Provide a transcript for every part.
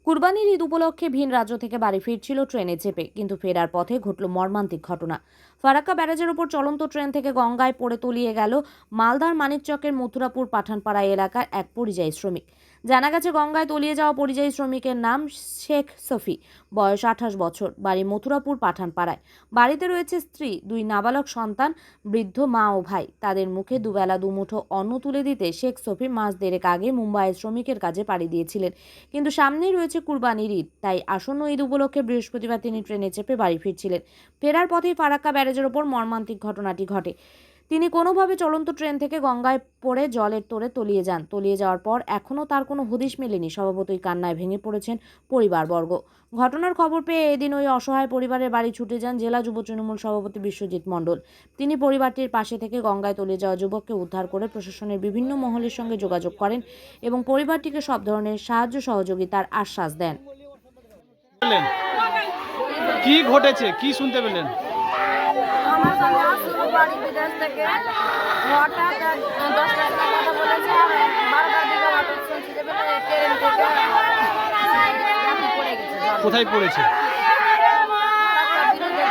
কুরবানির ঈদ উপলক্ষে ভিন রাজ্য থেকে বাড়ি ফিরছিল ট্রেনে চেপে, কিন্তু ফেরার পথে ঘটল মর্মান্তিক ঘটনা। ফারাক্কা ব্যারাজের ওপর চলন্ত ট্রেন থেকে গঙ্গায় পড়ে তলিয়ে গেল মালদার মানিকচকের মথুরাপুর পাঠানপাড়া এলাকার এক পরিযায়ী শ্রমিক। জানা গেছে, গঙ্গায় তলিয়ে যাওয়া পরিযায়ী শ্রমিকের নাম শেখ সফি, বয়স 28 বছর, বাড়ি মথুরাপুর পাঠানপাড়ায়। বাড়িতে রয়েছে স্ত্রী, 2 নাবালক সন্তান, বৃদ্ধ মা ও ভাই। তাদের মুখে দুবেলা দুমুঠো অন্ন তুলে দিতে শেখ সফি মাস দেড়েক আগে মুম্বাইয়ের শ্রমিকের কাজে পাড়ি দিয়েছিলেন। কিন্তু সামনেই রয়েছে কুরবানির ঈদ, তাই আসন্ন ঈদ উপলক্ষে বৃহস্পতিবার তিনি ট্রেনে চেপে বাড়ি ফিরছিলেন। ফেরার পথেই ফারাক্কা ব্যারাজের ওপর মর্মান্তিক ঘটনাটি ঘটে। তিনি কোনোভাবে চলন্ত ট্রেন থেকে গঙ্গায় পড়ে জলের তোড়ে তলিয়ে যান। তলিয়ে যাওয়ার পর এখনও তার কোনো হদিশ মেলেনি। স্বভাবতই কান্নায় ভেঙে পড়েছেন পরিবারবর্গ। ঘটনার খবর পেয়ে এদিন ওই অসহায় পরিবারের বাড়ি ছুটে যান জেলা যুব তৃণমূল সভাপতি বিশ্বজিৎ মণ্ডল। তিনি পরিবারটির পাশে থেকে গঙ্গায় তলিয়ে যাওয়া যুবককে উদ্ধার করে প্রশাসনের বিভিন্ন মহলের সঙ্গে যোগাযোগ করেন এবং পরিবারটিকে সব ধরনের সাহায্য সহযোগিতার আশ্বাস দেন। কি ঘটেছে, কি শুনতে পেলেন? আমার সঙ্গে আসলো বাড়ি বিদেশ থেকে, হঠাৎ 10টার সময় কথা বলেছে, আর 12টার দিকে হঠাৎ শুনছি যে ট্রেন থেকে পড়ে গেছে। কোথায় পড়েছে? জলে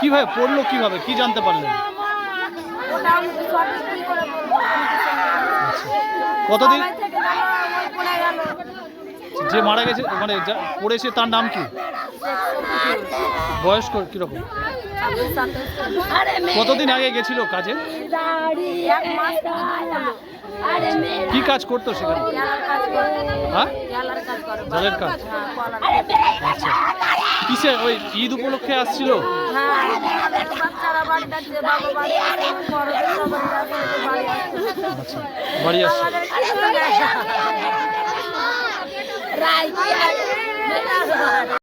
কিভাবে পড়লো, কিভাবে, কি জানতে পারলেন? ওটা আমি সঠিক কি করে বলবো? কতদিন সবাই থেকে জানো ওই পড়ে গেল। যে মারা গেছে, মানে পড়েছে, তার নাম কি? বয়স কিরকম? 26-27 কতদিন আগে গেছিল কাজে? এক মাস হলো। কি কাজ করতো সেখানে? গেলার কাজ করে। হ্যাঁ, গেলার কাজ করে। জলের কাজ। হ্যাঁ, কলার। আচ্ছা, কিসে ওই ঈদ উপলক্ষে আসছিল? হ্যাঁ, আমাদের বাচ্চারা বাড়ি যাচ্ছে, বাবা বাড়ি আসছে, বড়দের সবাই যাচ্ছে, বাড়ি আসছে। আচ্ছা, বাড়ি আসছে। আমাদের কিছু নেই।